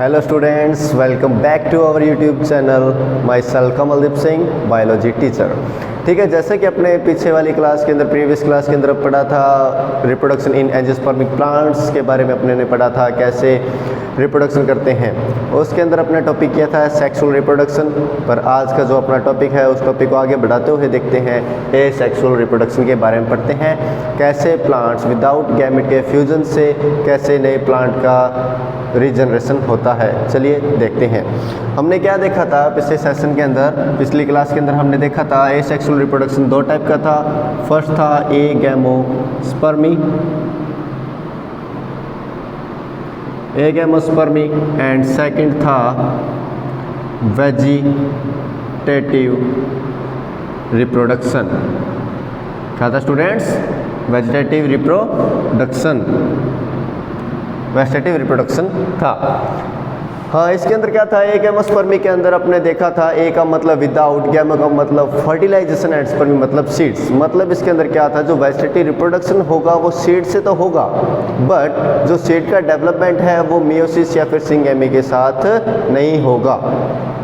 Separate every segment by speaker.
Speaker 1: Hello students, welcome back to our YouTube channel. Myself Kamaldeep Singh, biology teacher. ठीक है, जैसे कि अपने पीछे वाली क्लास के अंदर, प्रीवियस क्लास के अंदर पढ़ा था रिप्रोडक्शन इन एंजियोस्पर्मिक प्लांट्स के बारे में अपने ने पढ़ा था, कैसे रिप्रोडक्शन करते हैं। उसके अंदर अपने टॉपिक किया था सेक्सुअल रिप्रोडक्शन। पर आज का जो अपना टॉपिक है उस टॉपिक को आगे बढ़ाते हुए देखते हैं एसेक्सुअल रिप्रोडक्शन के बारे में पढ़ते हैं। कैसे प्लांट्स विदाउट गैमेट के फ्यूजन से कैसे नए प्लांट का रीजनरेशन होता है। चलिए देखते हैं। हमने क्या देखा था पिछले सेशन के अंदर, पिछली क्लास के अंदर हमने देखा था एसेक्सुअल रिप्रोडक्शन दो टाइप का था। फर्स्ट था एगैमोस्पर्मी एंड सेकंड था वेजिटेटिव रिप्रोडक्शन। क्या था स्टूडेंट्स? वेजिटेटिव रिप्रोडक्शन था। हाँ, इसके अंदर क्या था, एगैमोस्पर्मी के अंदर अपने देखा था ए का मतलब विदाउट, गैमो का मतलब फर्टिलाइजेशन एंड स्पर्मी मतलब सीड्स। मतलब इसके अंदर क्या था, जो वेजिटेटिव रिप्रोडक्शन होगा वो सीड से तो होगा, बट जो सीड का डेवलपमेंट है वो मियोसिस या फिर सिंगेमी के साथ नहीं होगा।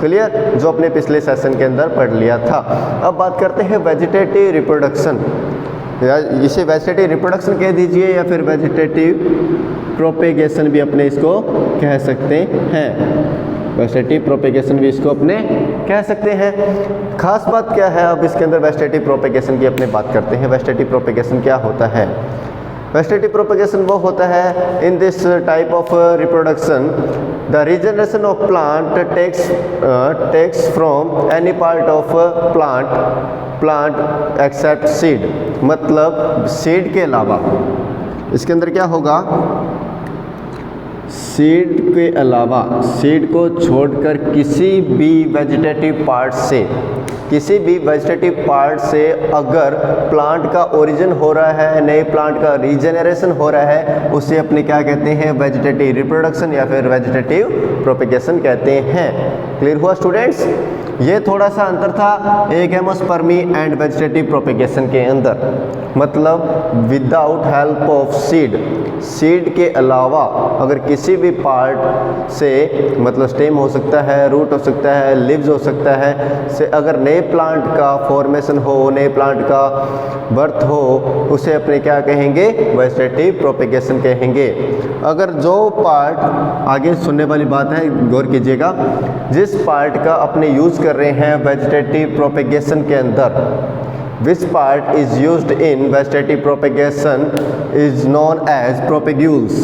Speaker 1: क्लियर? जो अपने पिछले सेशन के अंदर पढ़ लिया था। अब बात करते हैं वेजिटेटिव रिप्रोडक्शन। इसे वेजिटेटिव रिप्रोडक्शन कह दीजिए या फिर वेजिटेटिव प्रोपेगेशन भी अपने इसको कह सकते हैं। वेजिटेटिव प्रोपेगेशन भी इसको अपने कह सकते हैं। खास बात क्या है, अब इसके अंदर वेजिटेटिव प्रोपेगेशन की अपने बात करते हैं। वेजिटेटिव प्रोपेगेशन क्या होता है? वेजिटेटिव प्रोपेगेशन वो होता है in this type of reproduction the regeneration of plant takes from any part of plant except seed. मतलब सीड के अलावा इसके अंदर क्या होगा, सीड के अलावा, सीड को छोड़कर किसी भी वेजिटेटिव पार्ट से अगर प्लांट का ओरिजिन हो रहा है, नए प्लांट का रीजनरेशन हो रहा है, उसे अपने क्या कहते हैं, वेजिटेटिव रिप्रोडक्शन या फिर वेजिटेटिव प्रोपेगेशन कहते हैं। क्लियर हुआ स्टूडेंट्स? ये थोड़ा सा अंतर था एगैमोस्पर्मी एंड वेजिटेटिव प्रोपेगेशन के अंदर। मतलब विदाउट हेल्प ऑफ सीड के अलावा अगर किसी भी पार्ट से, मतलब स्टेम हो सकता है, रूट हो सकता है, लिव्स हो सकता है, से अगर नए प्लांट का फॉर्मेशन हो, नए प्लांट का बर्थ हो, उसे अपने क्या कहेंगे, वेजिटेटिव प्रोपेगेशन कहेंगे। अगर जो पार्ट, आगे सुनने वाली बात है, गौर कीजिएगा, जिस पार्ट का अपने यूज कर रहे हैं वेजिटेटिव प्रोपेगेशन के अंदर, which part is used in vegetative propagation is known as propagules।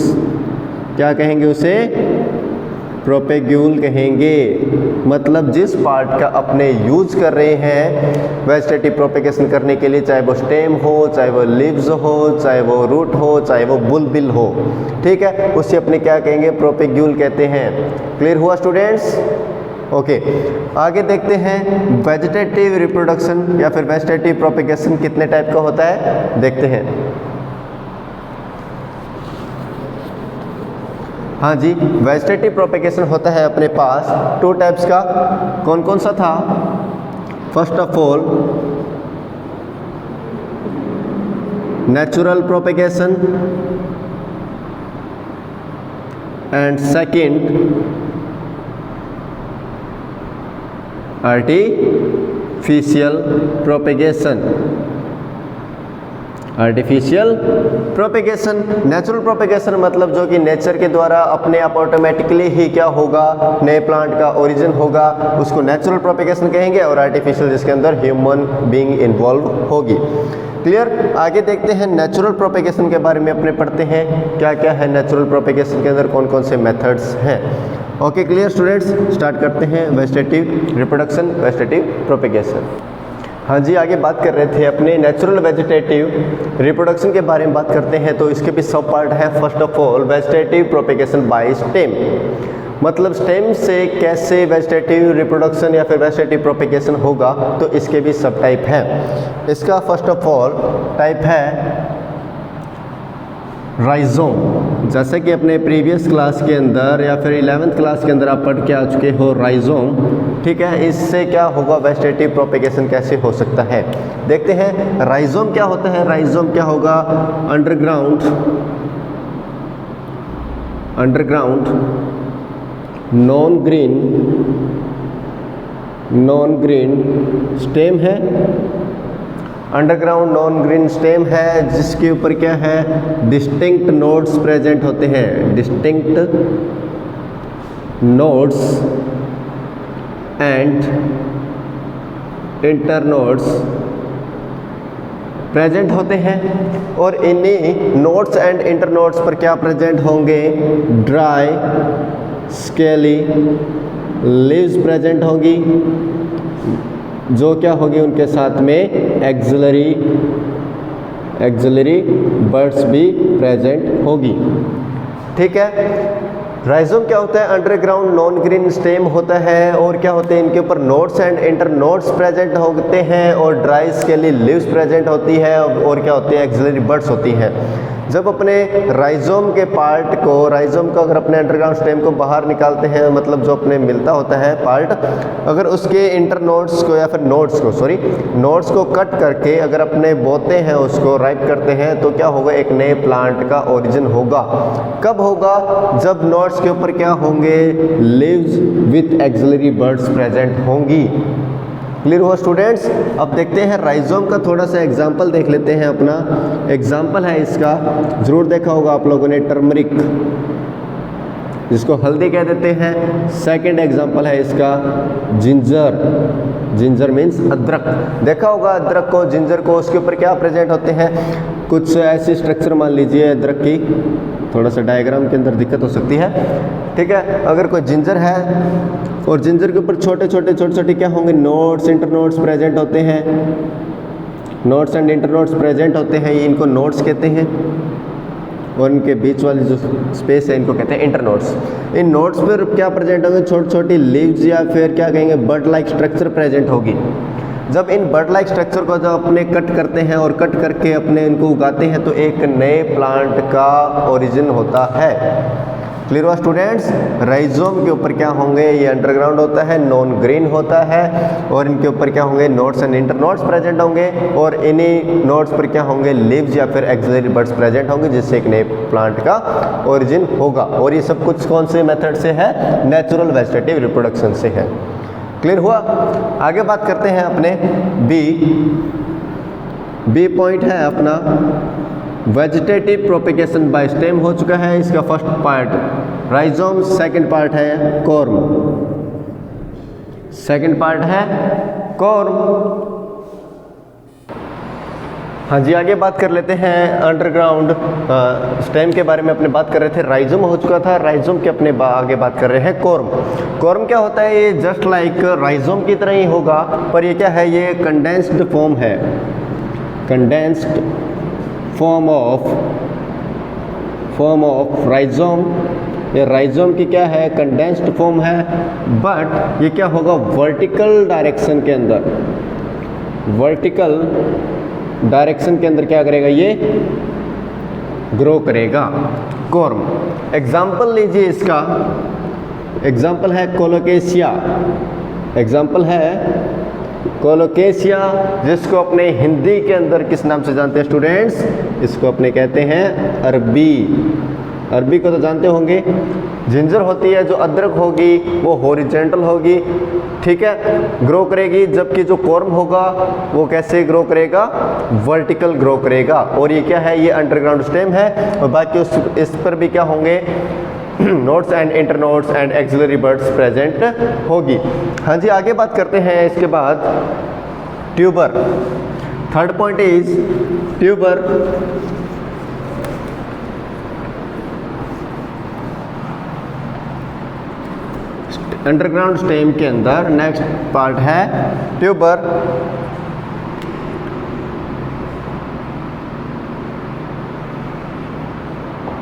Speaker 1: क्या कहेंगे उसे? प्रोपेग्यूल कहेंगे। मतलब जिस पार्ट का अपने यूज कर रहे हैं वेजिटेटिव प्रोपेगेशन करने के लिए, चाहे वो स्टेम हो, चाहे वो लीव्स हो, चाहे वो रूट हो, चाहे वो बुलबिल हो, ठीक है, उसे अपने क्या कहेंगे, प्रोपेग्यूल कहते हैं। क्लियर हुआ स्टूडेंट्स? ओके, आगे देखते हैं वेजिटेटिव रिप्रोडक्शन या फिर वेजिटेटिव प्रोपेगेशन कितने टाइप का होता है, देखते हैं। हाँ जी, वेजिटेटिव प्रोपेगेशन होता है अपने पास टू टाइप्स का। कौन कौन सा था? First of all natural propagation and second artificial propagation. Natural propagation मतलब जो कि नेचर के द्वारा अपने आप ऑटोमेटिकली ही क्या होगा, नए प्लांट का ओरिजिन होगा, उसको नेचुरल प्रोपेगेशन कहेंगे। और आर्टिफिशियल जिसके अंदर ह्यूमन बीइंग इन्वॉल्व होगी। क्लियर? आगे देखते हैं नेचुरल प्रोपेगेशन के बारे में अपने पढ़ते हैं क्या क्या है नेचुरल प्रोपेगेशन के अंदर, कौन कौन से मेथड्स हैं। ओके क्लियर स्टूडेंट्स, स्टार्ट करते हैं वेजिटेटिव रिप्रोडक्शन, वेजिटेटिव प्रोपेगेशन। हाँ जी, आगे बात कर रहे थे अपने नेचुरल वेजिटेटिव रिप्रोडक्शन के बारे में बात करते हैं। तो इसके भी सब पार्ट है। First of all vegetative propagation by stem. मतलब स्टेम से कैसे वेजिटेटिव रिप्रोडक्शन या फिर वेजिटेटिव प्रोपेगेशन होगा, तो इसके भी सब टाइप हैं। इसका फर्स्ट ऑफ ऑल टाइप है राइजोम। जैसे कि अपने प्रीवियस क्लास के अंदर या फिर 11th क्लास के अंदर आप पढ़ के आ चुके हो राइजोम, ठीक है। इससे क्या होगा, वेजिटेटिव प्रोपेगेशन कैसे हो सकता है, देखते हैं। राइजोम क्या होता है? राइजोम क्या होगा? अंडरग्राउंड नॉन ग्रीन स्टेम है, अंडरग्राउंड नॉन ग्रीन स्टेम है जिसके ऊपर क्या है, डिस्टिंक्ट नोड्स प्रेजेंट होते हैं, distinct nodes and internodes present होते हैं। और इन्हीं नोड्स एंड इंटरनोड्स पर क्या प्रेजेंट होंगे, ड्राई स्केली लीव्स प्रेजेंट होगी, जो क्या होगी उनके साथ में एक्सिलरी बर्ड्स भी प्रेजेंट होगी। ठीक है, राइजोम क्या होता है, अंडरग्राउंड नॉन ग्रीन स्टेम होता है और क्या होते हैं, इनके ऊपर नोड्स एंड इंटरनोड्स प्रेजेंट होते हैं और ड्राई स्केली लीव्स प्रेजेंट होती है और क्या होती है, एक्सिलरी बर्ड्स होती हैं। जब अपने राइजोम के पार्ट को, राइजोम को अगर अपने अंडरग्राउंड स्टेम को बाहर निकालते हैं, मतलब जो अपने मिलता होता है पार्ट, अगर उसके इंटरनोड्स को या फिर नोड्स को कट करके अगर अपने बोते हैं, उसको राइप करते हैं, तो क्या होगा, एक नए प्लांट का ओरिजिन होगा। कब होगा, जब नोड्स के ऊपर क्या होंगे, leaves with axillary birds present होंगी। क्लियर हुआ स्टूडेंट्स। अब देखते हैं राइजोम का थोड़ा सा एग्जाम्पल देख लेते हैं। अपना एग्जाम्पल है इसका, जरूर देखा होगा आप लोगों ने, टर्मरिक, जिसको हल्दी कह देते हैं। सेकंड एग्जाम्पल है इसका जिंजर मीन्स अदरक, देखा होगा अदरक को, जिंजर को, उसके ऊपर क्या प्रेजेंट होते हैं, कुछ ऐसी स्ट्रक्चर मान लीजिए अदरक की, थोड़ा सा डायग्राम के अंदर दिक्कत हो सकती है। ठीक है, अगर कोई जिंजर है और जिंजर के ऊपर छोटे छोटे क्या होंगे, नोड्स इंटरनोड्स प्रेजेंट होते हैं, नोड्स एंड इंटरनोड्स प्रेजेंट होते हैं, ये इनको नोड्स कहते हैं और इनके बीच वाली जो स्पेस है इनको कहते हैं इंटरनोड्स। इन नोड्स पर क्या प्रेजेंट होंगे, छोटी लीव्स या फिर क्या कहेंगे, बर्ड लाइक स्ट्रक्चर प्रेजेंट होगी। जब इन बर्ड लाइक स्ट्रक्चर को जब अपने कट करते हैं और कट करके अपने इनको उगाते हैं, तो एक नए प्लांट का ओरिजिन होता है। क्लियर हुआ स्टूडेंट्स। राइजोम के ऊपर क्या होंगे, ये अंडरग्राउंड होता है, नॉन ग्रीन होता है और इनके ऊपर क्या होंगे, नोड्स एंड इंटरनोड्स प्रेजेंट होंगे और इन्हीं नोड्स पर क्या होंगे, लीव्स या फिर एक्सिलरी बर्ड्स प्रेजेंट होंगे, जिससे एक नए प्लांट का ओरिजिन होगा। और ये सब कुछ कौन से मेथड से है, नेचुरल वेजिटेटिव रिप्रोडक्शन से है। क्लियर हुआ। आगे बात करते हैं अपने बी पॉइंट है अपना वेजिटेटिव प्रोपेगेशन बाय स्टेम हो चुका है, इसका first part rhizome, second part है कॉर्म, सेकंड पार्ट है कॉर्म। हाँ जी, आगे बात कर लेते हैं अंडरग्राउंड स्टेम के बारे में अपने बात कर रहे थे, राइजोम हो चुका था, राइजोम के अपने आगे बात कर रहे हैं कॉर्म। कॉर्म क्या होता है, ये जस्ट लाइक राइजोम की तरह ही होगा, पर ये क्या है, ये कंडेंस्ड फॉर्म है, कंडेंस्ड फॉर्म ऑफ राइजोम। ये राइजोम की क्या है, कंडेंस्ड फॉर्म है, बट ये क्या होगा, वर्टिकल डायरेक्शन के अंदर, वर्टिकल डायरेक्शन के अंदर क्या करेगा, ये ग्रो करेगा कॉर्म। एग्जाम्पल लीजिए इसका, एग्जाम्पल है कोलोकेशिया, एग्जाम्पल है कोलोकेशिया, जिसको अपने हिंदी के अंदर किस नाम से जानते हैं स्टूडेंट्स, इसको अपने कहते हैं अरबी। अरबी को तो जानते होंगे, जिंजर होती है जो अदरक होगी वो हॉरिजॉन्टल होगी, ठीक है, ग्रो करेगी, जबकि जो कॉर्म होगा वो कैसे ग्रो करेगा, वर्टिकल ग्रो करेगा। और ये क्या है, ये अंडरग्राउंड स्टेम है और बाकी इस पर भी क्या होंगे, nodes and internodes and axillary birds present होगी। हाँ जी, आगे बात करते हैं इसके बाद tuber. Third point is tuber. Underground stem के अंदर नेक्स्ट पार्ट है ट्यूबर।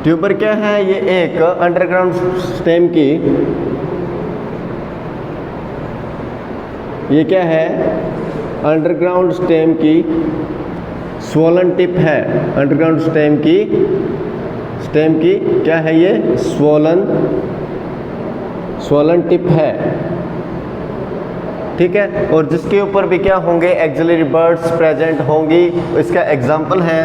Speaker 1: ट्यूबर क्या है, ये एक अंडरग्राउंड स्टेम की, ये क्या है, अंडरग्राउंड स्टेम की स्वोलन टिप है, अंडरग्राउंड स्टेम की क्या है, ये स्वोलन टिप है, ठीक है, और जिसके ऊपर भी क्या होंगे, एक्सिलरी बर्ड्स प्रेजेंट होंगी। इसका एग्जाम्पल है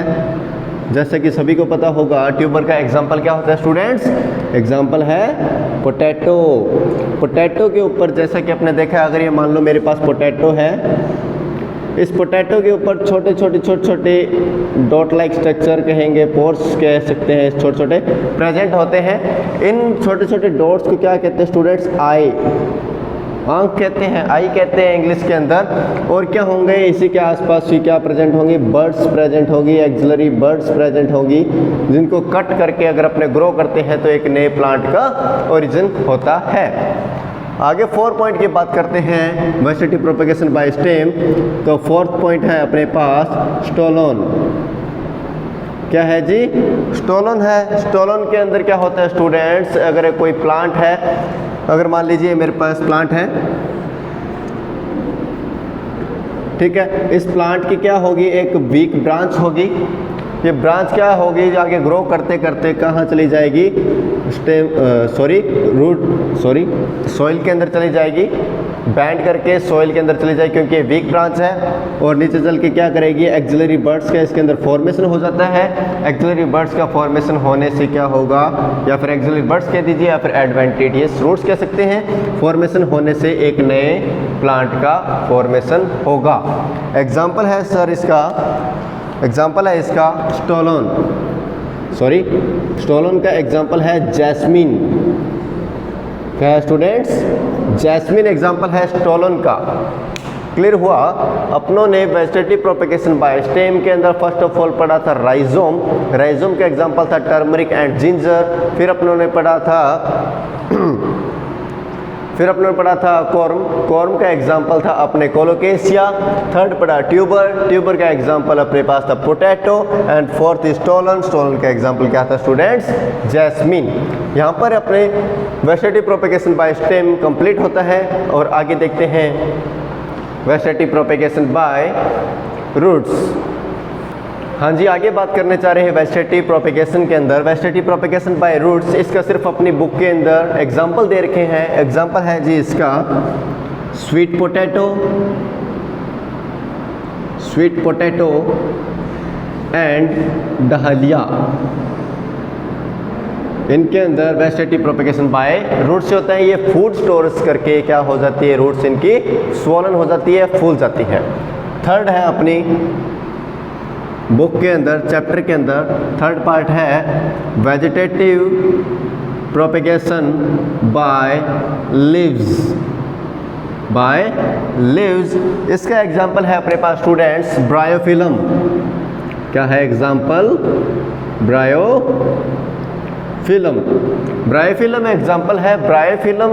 Speaker 1: जैसे कि सभी को पता होगा ट्यूबर का एग्जाम्पल क्या होता है स्टूडेंट्स, एग्जाम्पल है पोटैटो। पोटैटो के ऊपर जैसा कि आपने देखा, अगर ये मान लो मेरे पास पोटैटो है, इस पोटैटो के ऊपर छोटे छोटे डॉट लाइक स्ट्रक्चर कहेंगे, पोर्स कह सकते हैं, छोटे छोटे प्रेजेंट होते हैं। इन छोटे छोटे डॉट्स को क्या कहते हैं स्टूडेंट्स, आई, आंख कहते हैं, आई कहते हैं इंग्लिश के अंदर। और क्या होंगे इसी के आसपास ही क्या प्रेजेंट होंगी, बर्ड्स प्रेजेंट होगी, एक्सिलरी बर्ड्स प्रेजेंट होगी, जिनको कट करके अगर अपने ग्रो करते हैं तो एक नए प्लांट का ओरिजिन होता है। आगे 4 पॉइंट की बात करते हैं, वेजिटेटिव प्रोपेगेशन बाय स्टेम। तो 4th पॉइंट है अपने पास स्टोलन। क्या है जी, स्टोलन है। स्टोलन के अंदर क्या होता है स्टूडेंट्स, अगर कोई प्लांट है, अगर मान लीजिए मेरे पास प्लांट है, ठीक है, इस प्लांट की क्या होगी, एक वीक ब्रांच होगी। ये ब्रांच क्या होगी, आगे ग्रो करते करते कहाँ चली जाएगी, स्टेम सॉइल के अंदर चली जाएगी, बैंड करके सॉइल के अंदर चली जाएगी, क्योंकि ये वीक ब्रांच है। और नीचे चल के क्या करेगी, एक्सिलरी बर्ड्स का इसके अंदर फॉर्मेशन हो जाता है। एक्सिलरी बर्ड्स का फॉर्मेशन होने से क्या होगा, या फिर एक्सिलरी बर्ड्स कह दीजिए या फिर एडवेंटिशियस रूट्स कह सकते हैं, फॉर्मेशन होने से एक नए प्लांट का फॉर्मेशन होगा। एग्जाम्पल है सर इसका, एग्जाम्पल है इसका स्टोलन, स्टोलन का एग्जाम्पल है जैस्मीन। क्या है स्टूडेंट्स, जैस्मीन एग्जाम्पल है स्टोलन का। क्लियर हुआ। अपनों ने वेजिटेटिव प्रोपेगेशन बाय स्टेम के अंदर फर्स्ट ऑफ ऑल पढ़ा था राइजोम। राइजोम का एग्जाम्पल था टर्मरिक एंड जिंजर। फिर अपनों ने पढ़ा था कॉर्म। कॉर्म का एग्जाम्पल था अपने कोलोकेशिया। थर्ड पढ़ा ट्यूबर। ट्यूबर का एग्जाम्पल अपने पास था potato. And fourth stolon. Stolon का एग्जाम्पल क्या था स्टूडेंट्स, जैस्मीन। यहाँ पर अपने vegetative propagation by stem complete होता है। और आगे देखते हैं वेजिटेटिव प्रोपेगेशन बाय रूट्स। हाँ जी, आगे बात करने चाह रहे हैं वेजिटेटिव प्रोपेगेशन के अंदर, वेजिटेटिव प्रोपेगेशन बाय रूट्स। इसका सिर्फ अपनी बुक के अंदर एग्जाम्पल दे रखे हैं। एग्जाम्पल है जी इसका स्वीट पोटैटो एंड डहलिया। इनके अंदर वेजिटेटिव प्रोपेगेशन बाय रूट्स होता है। ये फूड स्टोर्स करके क्या हो जाती है, रूट्स इनकी स्वॉलन हो जाती है, फूल जाती है। थर्ड है अपनी बुक के अंदर, चैप्टर के अंदर थर्ड पार्ट है वेजिटेटिव प्रोपेगेशन बाय लीव्स। इसका एग्जाम्पल है अपने पास स्टूडेंट्स ब्रायोफिलम। क्या है एग्जाम्पल, ब्रायोफिलम एग्जाम्पल है। ब्रायोफिलम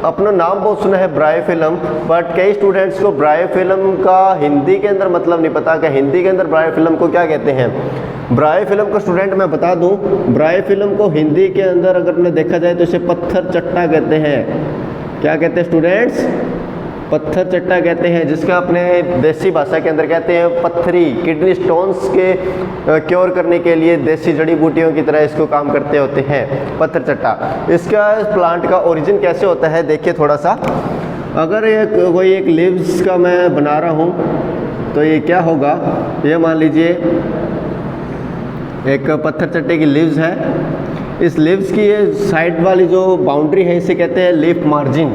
Speaker 1: अपना नाम बहुत सुना है ब्रायोफिलम, बट कई स्टूडेंट्स को ब्रायोफिलम का हिंदी के अंदर मतलब नहीं पता कि हिंदी के अंदर ब्रायोफिलम को क्या कहते हैं। ब्रायोफिलम को स्टूडेंट मैं बता दूं, ब्रायोफिलम को हिंदी के अंदर अगर ने देखा जाए तो इसे पत्थर चट्टा कहते हैं। क्या कहते हैं स्टूडेंट्स, पत्थर चट्टा कहते हैं, जिसका अपने देसी भाषा के अंदर कहते हैं पत्थरी। किडनी स्टोन्स के क्योर करने के लिए देसी जड़ी बूटियों की तरह इसको काम करते होते हैं, पत्थर चट्टा। इसका प्लांट का ओरिजिन कैसे होता है देखिए थोड़ा सा। अगर कोई एक लीव्स का मैं बना रहा हूँ तो ये क्या होगा, ये मान लीजिए एक पत्थर चट्टे की लीव्स है। इस लीव्स की ये साइड वाली जो बाउंड्री है इसे कहते हैं लीफ मार्जिन।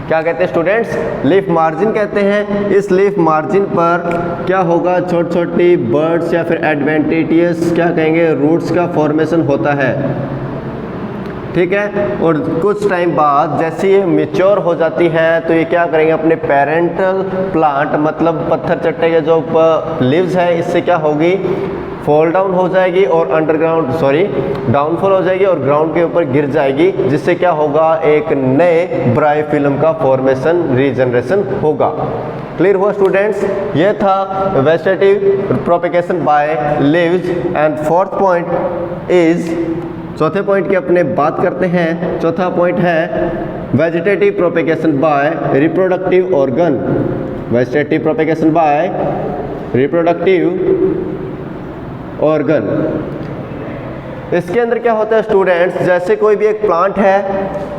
Speaker 1: क्या कहते हैं स्टूडेंट्स, लीफ मार्जिन कहते हैं। इस लीफ मार्जिन पर क्या होगा, छोटी छोटी बर्ड्स या फिर एडवेंटिशियस क्या कहेंगे रूट्स का फॉर्मेशन होता है, ठीक है। और कुछ टाइम बाद जैसे ये मैच्योर हो जाती है तो ये क्या करेंगे, अपने पेरेंटल प्लांट मतलब पत्थर चट्टे के जो लीव्स है इससे क्या होगी, फॉल डाउन हो जाएगी और डाउनफॉल हो जाएगी और ग्राउंड के ऊपर गिर जाएगी, जिससे क्या होगा, एक नए ब्रायोफिलम का फॉर्मेशन रीजनरेशन होगा। क्लियर हुआ स्टूडेंट्स। ये था vegetative propagation by leaves. And fourth point is, चौथे पॉइंट की अपने बात करते हैं। चौथा पॉइंट है vegetative propagation by reproductive organ. Vegetative propagation by reproductive organ. इसके अंदर क्या होता है स्टूडेंट्स, जैसे कोई भी एक प्लांट है,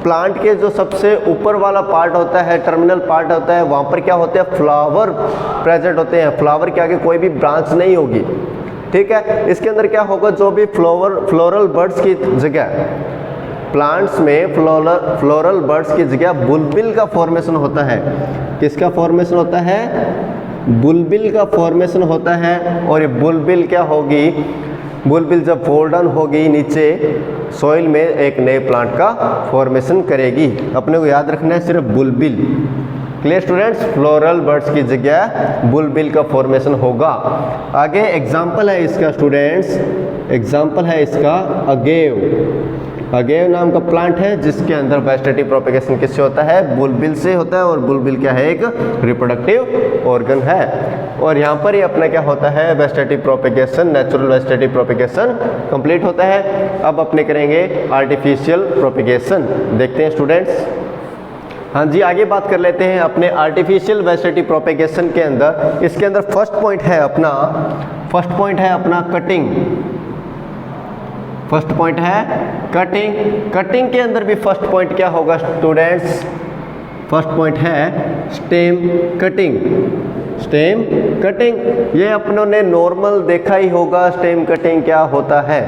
Speaker 1: प्लांट के जो सबसे ऊपर वाला पार्ट होता है, टर्मिनल पार्ट होता है, वहाँ पर क्या होते हैं, फ्लावर प्रेजेंट होते हैं। फ्लावर के आगे कोई भी ब्रांच नहीं होगी, ठीक है। इसके अंदर क्या होगा, जो भी फ्लोरल बर्ड्स की जगह, प्लांट्स में फ्लोरल बर्ड्स की जगह बुलबिल का फॉर्मेशन होता है। किसका फॉर्मेशन होता है? बुलबिल का फॉर्मेशन होता है। और ये बुलबिल क्या होगी, बुलबिल जब फोल्ड डाउन होगी नीचे सॉइल में एक नए प्लांट का फॉर्मेशन करेगी। अपने को याद रखना है सिर्फ बुलबिल। Clear students? फ्लोरल बर्ड्स की जगह बुलबिल का फॉर्मेशन होगा। आगे एग्जाम्पल है इसका स्टूडेंट्स, एग्जाम्पल है इसका अगेव। अगेव नाम का प्लांट है जिसके अंदर वेजिटेटिव प्रोपेगेशन किससे होता है? बुलबिल से होता है। और बुलबिल क्या है? एक रिप्रोडक्टिव ऑर्गन है। और यहाँ पर ही अपना क्या होता है? Vegetative propagation, natural vegetative propagation complete होता है। अब अपने करेंगे आर्टिफिशियल प्रोपेगेशन। देखते हैं स्टूडेंट्स। हाँ जी, आगे बात कर लेते हैं अपने आर्टिफिशियल वेजिटेटिव प्रोपेगेशन के अंदर। इसके अंदर फर्स्ट पॉइंट है अपना कटिंग। फर्स्ट पॉइंट है कटिंग। कटिंग के अंदर भी फर्स्ट पॉइंट क्या होगा स्टूडेंट्स? फर्स्ट पॉइंट है स्टेम कटिंग। स्टेम कटिंग ये अपनों ने नॉर्मल देखा ही होगा। स्टेम कटिंग क्या होता है?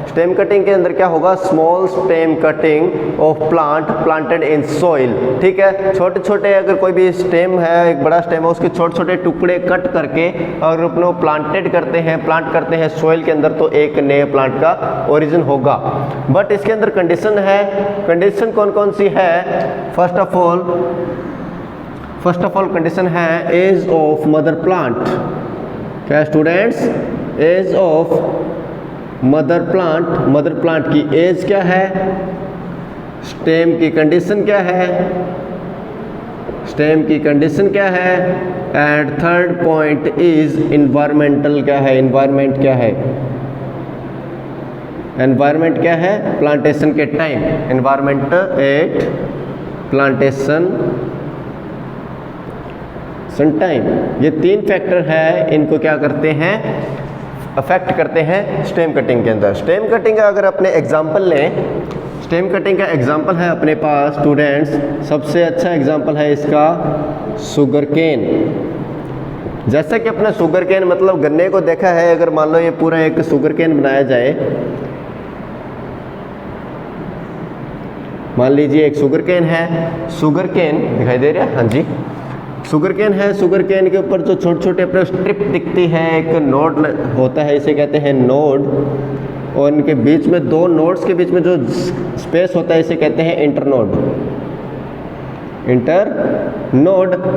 Speaker 1: स्टेम कटिंग के अंदर क्या होगा? Small stem cutting of plant planted in soil. ठीक है, छोटे छोटे अगर कोई भी स्टेम है, एक बड़ा स्टेम है, उसके छोटे छोटे टुकड़े कट करके और अपने प्लांट करते हैं सॉइल के अंदर, तो एक नए प्लांट का ओरिजिन होगा। बट इसके अंदर कंडीशन है। कंडीशन कौन कौन सी है? फर्स्ट ऑफ ऑल कंडीशन है एज ऑफ मदर प्लांट। क्या students? Age of mother plant की एज क्या है? स्टेम की कंडीशन क्या है? स्टेम की कंडीशन क्या है? And third point is environmental. क्या है? इन्वायरमेंट क्या है? एनवायरमेंट क्या है? प्लांटेशन के time. Environment at plantation time. ये तीन फैक्टर है, इनको क्या करते हैं? अफेक्ट करते हैं स्टेम कटिंग के अंदर। स्टेम कटिंग का अगर अपने एग्जांपल लें, स्टेम कटिंग का एग्जांपल है अपने पास स्टूडेंट्स, सबसे अच्छा एग्जांपल है इसका शुगर केन। जैसे कि अपने शुगर केन मतलब गन्ने को देखा है, अगर मान लो ये पूरा एक शुगर केन बनाया जाए, मान लीजिए एक शुगर केन है। शुगर केन दिखाई दे रहा है? हाँ जी, शुगर केन है। शुगर केन के ऊपर जो छोटे छोटे अपने स्ट्रिप दिखती है, एक नोड होता है, इसे कहते हैं नोड। और इनके बीच में दो नोड्स के बीच में जो स्पेस होता है इसे कहते हैं इंटरनोड।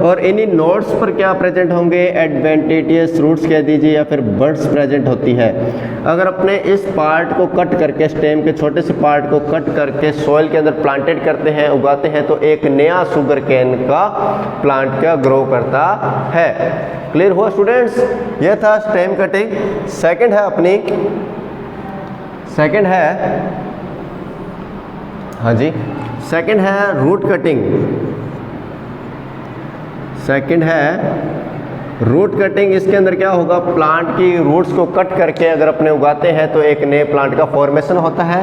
Speaker 1: और इन्हीं नोड्स पर क्या प्रेजेंट होंगे? एडवेंटिशियस रूट्स कह दीजिए या फिर बड्स प्रेजेंट होती है। अगर अपने इस पार्ट को कट करके, स्टेम के छोटे से पार्ट को कट करके सॉइल के अंदर प्लांटेड करते हैं, उगाते हैं, तो एक नया शुगर केन का प्लांट का ग्रो करता है। क्लियर हुआ स्टूडेंट्स? यह था स्टेम कटिंग। सेकंड है अपनी, सेकंड है, हाँ जी, सेकंड है रूट कटिंग। सेकंड है रूट कटिंग। इसके अंदर क्या होगा? प्लांट की रूट्स को कट करके अगर अपने उगाते हैं तो एक नए प्लांट का फॉर्मेशन होता है।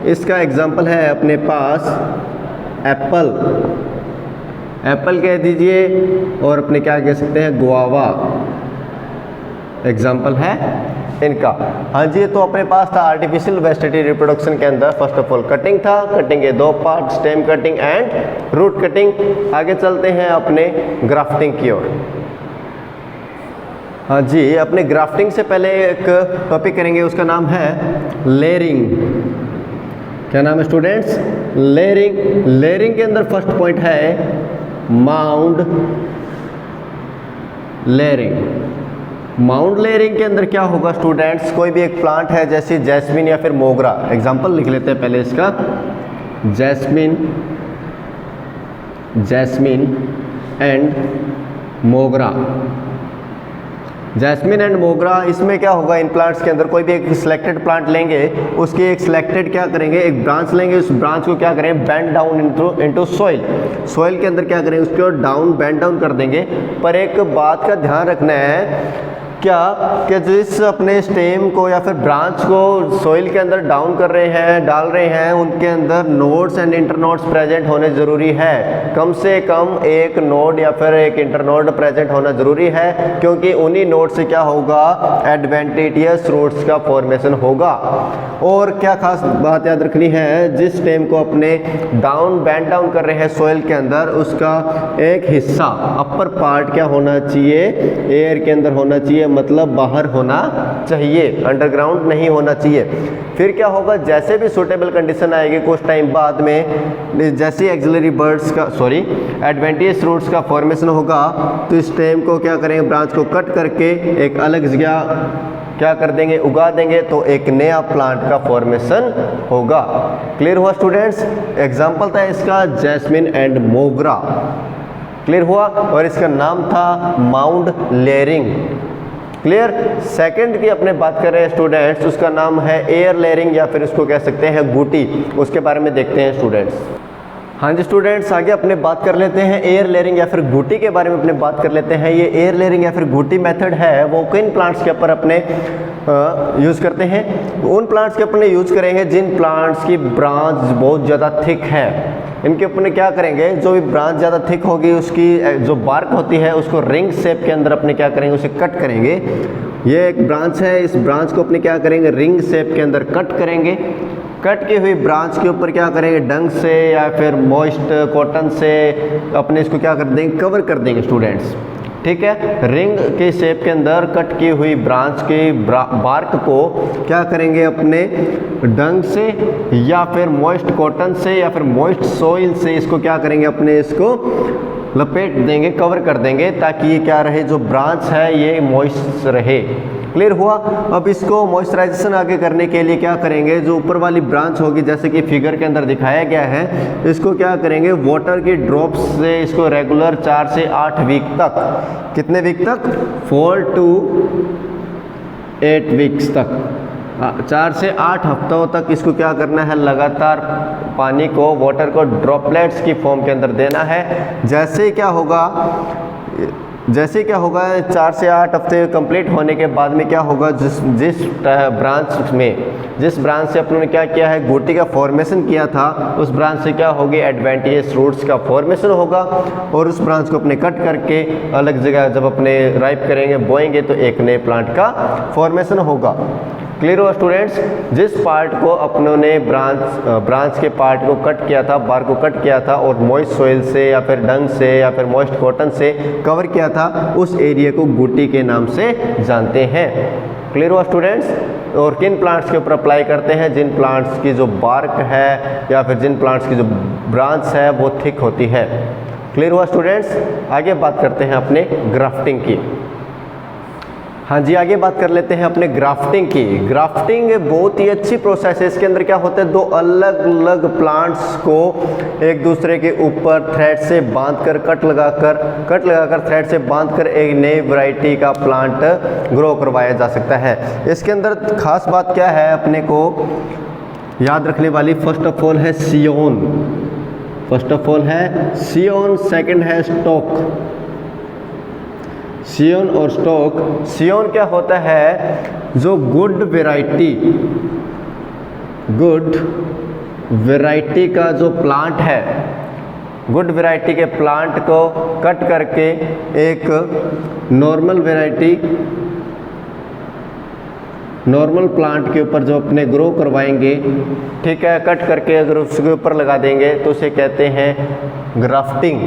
Speaker 1: इसका एग्जांपल है अपने पास एप्पल। एप्पल कह दीजिए, और अपने क्या कह सकते हैं? गुआवा एग्जाम्पल है इनका। हाँ जी, तो अपने पास था आर्टिफिशियल वेजिटेटिव रिप्रोडक्शन के अंदर फर्स्ट ऑफ ऑल कटिंग था। कटिंग के दो part, stem cutting and root cutting. आगे चलते हैं अपने ग्राफ्टिंग की ओर। हाँ जी, अपने ग्राफ्टिंग से पहले एक टॉपिक करेंगे, उसका नाम है लेयरिंग। क्या नाम है स्टूडेंट्स? लेयरिंग। लेयरिंग के अंदर फर्स्ट पॉइंट है माउंड लेयरिंग। माउंड लेयरिंग के अंदर क्या होगा स्टूडेंट्स? कोई भी एक प्लांट है जैसे जैस्मिन या फिर मोगरा, एग्जांपल लिख लेते हैं पहले इसका। जैस्मिन एंड मोगरा। जैस्मिन एंड मोगरा, इसमें क्या होगा? इन प्लांट्स के अंदर कोई भी एक सिलेक्टेड प्लांट लेंगे, उसकी एक सिलेक्टेड क्या करेंगे? एक ब्रांच लेंगे, उस ब्रांच को क्या करें? Bend down into soil. Soil के अंदर क्या करें? उसको डाउन, बेंड डाउन कर देंगे। पर एक बात का ध्यान रखना है, क्या कि जिस अपने स्टेम को या फिर ब्रांच को सॉइल के अंदर डाउन कर रहे हैं, डाल रहे हैं, उनके अंदर नोड्स एंड इंटरनोड्स प्रेजेंट होने ज़रूरी है। कम से कम एक नोड या फिर एक इंटरनोड प्रेजेंट होना ज़रूरी है, क्योंकि उन्हीं नोड से क्या होगा, एडवेंटिशियस रूट्स का फॉर्मेशन होगा। और क्या खास बात याद रखनी है, जिस स्टेम को अपने बेंड डाउन कर रहे हैं सॉइल के अंदर, उसका एक हिस्सा अपर पार्ट क्या होना चाहिए, एयर के अंदर होना चाहिए, मतलब बाहर होना चाहिए, अंडरग्राउंड नहीं होना चाहिए। फिर क्या होगा, जैसे भी सूटेबल कंडीशन आएगी कुछ टाइम बाद में, जैसे एक्सिलरी बर्ड्स का एडवेंटिशियस रूट्स का फॉर्मेशन होगा, तो इस स्टेम को क्या करेंगे, ब्रांच को कट करके एक अलग जगह क्या कर देंगे, उगा देंगे, तो एक नया प्लांट का फॉर्मेशन होगा। क्लियर हुआ स्टूडेंट्स? एग्जाम्पल था इसका जैस्मिन एंड मोगरा। क्लियर हुआ? और इसका नाम था माउंड लेयरिंग। क्लियर? सेकंड की अपने बात कर रहे हैं स्टूडेंट्स, उसका नाम है एयर लेयरिंग या फिर उसको कह सकते हैं बूटी। उसके बारे में देखते हैं स्टूडेंट्स। हाँ जी स्टूडेंट्स, आगे अपने बात कर लेते हैं एयर लेयरिंग या फिर गुटी के बारे में अपने बात कर लेते हैं। ये एयर लेयरिंग या फिर गुटी मेथड है, वो किन प्लांट्स के ऊपर अपने यूज़ करते हैं? उन प्लांट्स के अपने यूज़ करेंगे जिन प्लांट्स की ब्रांच बहुत ज़्यादा थिक है। इनके अपने क्या करेंगे, जो भी ब्रांच ज़्यादा थिक होगी, उसकी जो बार्क होती है उसको रिंग शेप के अंदर अपने क्या करेंगे, उसे कट करेंगे। ये एक ब्रांच है, इस ब्रांच को अपने क्या करेंगे, रिंग शेप के अंदर कट करेंगे। कट की हुई ब्रांच के ऊपर क्या करेंगे, डंग से या फिर मॉइस्ट कॉटन से अपने इसको क्या कर देंगे, कवर कर देंगे स्टूडेंट्स। ठीक है, रिंग के शेप के अंदर कट की हुई ब्रांच की बार्क को क्या करेंगे, अपने डंग से या फिर मॉइस्ट कॉटन से या फिर मॉइस्ट सॉइल से इसको क्या करेंगे, अपने इसको लपेट देंगे, कवर कर देंगे, ताकि ये क्या रहे, जो ब्रांच है ये मॉइस्ट रहे। क्लियर हुआ? अब इसको मॉइस्चराइजेशन आगे करने के लिए क्या करेंगे, जो ऊपर वाली ब्रांच होगी जैसे कि फिगर के अंदर दिखाया गया है, इसको क्या करेंगे, वाटर की ड्रॉप्स से इसको रेगुलर 4 से 8 वीक तक, कितने वीक तक, 4 to 8 वीक्स तक, 4 से 8 हफ्तों तक इसको क्या करना है, लगातार पानी को, वाटर को ड्रॉपलेट्स की फॉर्म के अंदर देना है। जैसे क्या होगा, 4 से 8 हफ्ते कंप्लीट होने के बाद में क्या होगा, जिस ब्रांच से अपनों ने क्या किया है, गुटी का फॉर्मेशन किया था, उस ब्रांच से क्या होगी, एडवेंटिशियस रूट्स का फॉर्मेशन होगा। और उस ब्रांच को अपने कट करके अलग जगह जब अपने राइप करेंगे, बोएंगे, तो एक नए प्लांट का फॉर्मेशन होगा। क्लियर हुआ स्टूडेंट्स? जिस पार्ट को अपनों ने ब्रांच के पार्ट को कट किया था, बार को कट किया था और मॉइस्ट सॉइल से या फिर डंग से या फिर मॉइस्ट कॉटन से कवर किया था, उस एरिया को गुटी के नाम से जानते हैं। क्लियर हुआ स्टूडेंट्स? और किन प्लांट्स के ऊपर अप्लाई करते हैं, जिन प्लांट्स की जो बार्क है या फिर जिन प्लांट्स की जो ब्रांच है वो थिक होती है। क्लियर हुआ स्टूडेंट्स? आगे बात करते हैं अपने ग्राफ्टिंग की। हाँ जी, आगे बात कर लेते हैं अपने ग्राफ्टिंग की। ग्राफ्टिंग बहुत ही अच्छी प्रोसेस है। इसके अंदर क्या होता है, दो अलग अलग प्लांट्स को एक दूसरे के ऊपर थ्रेड से बांधकर कट लगाकर थ्रेड से बांधकर एक नई वैरायटी का प्लांट ग्रो करवाया जा सकता है। इसके अंदर खास बात क्या है अपने को याद रखने वाली, फर्स्ट ऑफ ऑल है सियोन, सेकंड है स्टॉक। सियोन और स्टॉक। सियोन क्या होता है, जो गुड वैरायटी का जो प्लांट है, गुड वैरायटी के प्लांट को कट करके एक नॉर्मल प्लांट के ऊपर जो अपने ग्रो करवाएंगे, ठीक है, कट करके अगर उसके ऊपर लगा देंगे तो उसे कहते हैं ग्राफ्टिंग।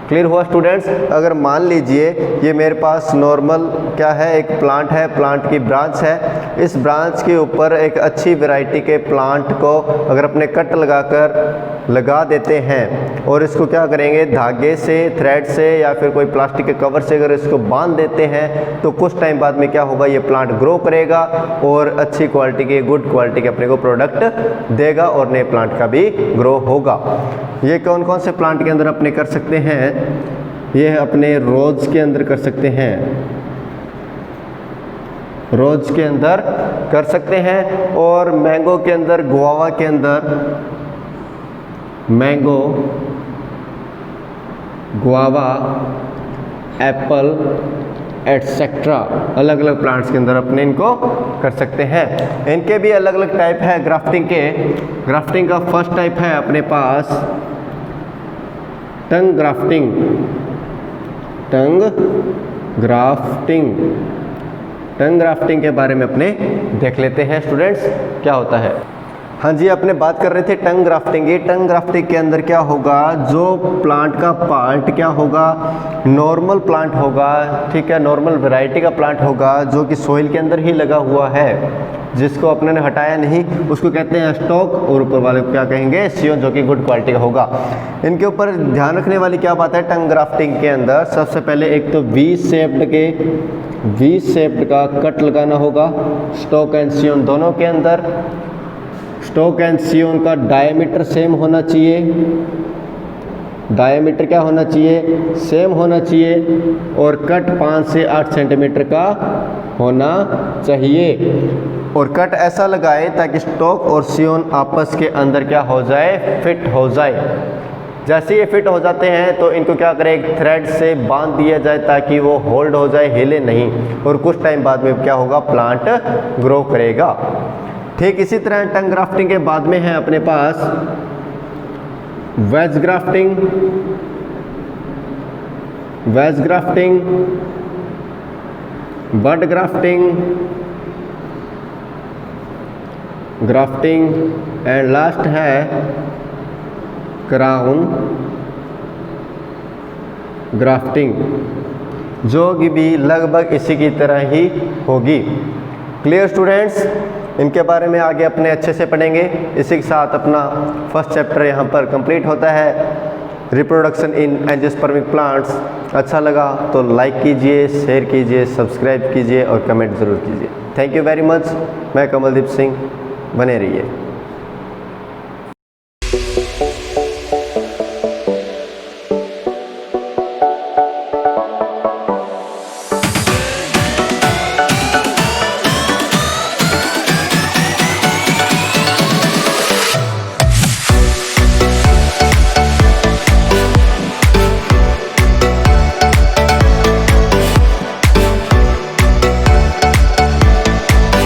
Speaker 1: क्लियर हुआ स्टूडेंट्स? अगर मान लीजिए ये मेरे पास नॉर्मल क्या है, एक प्लांट है, प्लांट की ब्रांच है, इस ब्रांच के ऊपर एक अच्छी वैरायटी के प्लांट को अगर अपने कट लगा देते हैं और इसको क्या करेंगे, धागे से, थ्रेड से या फिर कोई प्लास्टिक के कवर से अगर इसको बांध देते हैं, तो कुछ टाइम बाद में क्या होगा, ये प्लांट ग्रो करेगा और अच्छी क्वालिटी के, गुड क्वालिटी के अपने को प्रोडक्ट देगा और नए प्लांट का भी ग्रो होगा। ये कौन कौन से प्लांट के अंदर अपने कर सकते हैं, ये अपने रोज के अंदर कर सकते हैं, रोज के अंदर कर सकते हैं, और मैंगो के अंदर, गुआवा के अंदर, मैंगो, गुआवा, एप्पल, एटसेट्रा, अलग अलग प्लांट्स के अंदर अपने इनको कर सकते हैं। इनके भी अलग अलग टाइप है ग्राफ्टिंग के। ग्राफ्टिंग का फर्स्ट टाइप है अपने पास टंग ग्राफ्टिंग। टंग ग्राफ्टिंग, टंग ग्राफ्टिंग के बारे में अपने देख लेते हैं स्टूडेंट्स क्या होता है। हाँ जी, अपने बात कर रहे थे टंग ग्राफ्टिंग की। टंग ग्राफ्टिंग के अंदर क्या होगा, जो प्लांट का पार्ट क्या होगा, नॉर्मल प्लांट होगा, ठीक है, नॉर्मल वैरायटी का प्लांट होगा जो कि सोइल के अंदर ही लगा हुआ है, जिसको अपने ने हटाया नहीं, उसको कहते हैं स्टॉक, और ऊपर वाले को क्या कहेंगे, सियोन, जो कि गुड क्वालिटी का होगा। इनके ऊपर ध्यान रखने वाली क्या बात है टंग ग्राफ्टिंग के अंदर, सबसे पहले एक तो वी शेप्ड का कट लगाना होगा स्टॉक एंड सियोन दोनों के अंदर। स्टॉक एंड सियोन का डायमीटर सेम होना चाहिए। डायमीटर क्या होना चाहिए, सेम होना चाहिए, और कट 5 से 8 सेंटीमीटर का होना चाहिए। और कट ऐसा लगाए ताकि स्टॉक और सियोन आपस के अंदर क्या हो जाए, फिट हो जाए। जैसे ये फिट हो जाते हैं तो इनको क्या करें, एक थ्रेड से बांध दिया जाए ताकि वो होल्ड हो जाए, हिले नहीं, और कुछ टाइम बाद में क्या होगा, प्लांट ग्रो करेगा। ठीक इसी तरह टंग ग्राफ्टिंग के बाद में है अपने पास wedge grafting. Wedge grafting, bud grafting, grafting and last है क्राउन ग्राफ्टिंग, जो कि भी लगभग इसी की तरह ही होगी। क्लियर स्टूडेंट्स, इनके बारे में आगे अपने अच्छे से पढ़ेंगे। इसी के साथ अपना फर्स्ट चैप्टर यहाँ पर कंप्लीट होता है, रिप्रोडक्शन इन एंजियोस्पर्मिक प्लांट्स। अच्छा लगा तो लाइक कीजिए, शेयर कीजिए, सब्सक्राइब कीजिए और कमेंट ज़रूर कीजिए। Thank you very much. मैं कमलदीप सिंह, बने रहिए।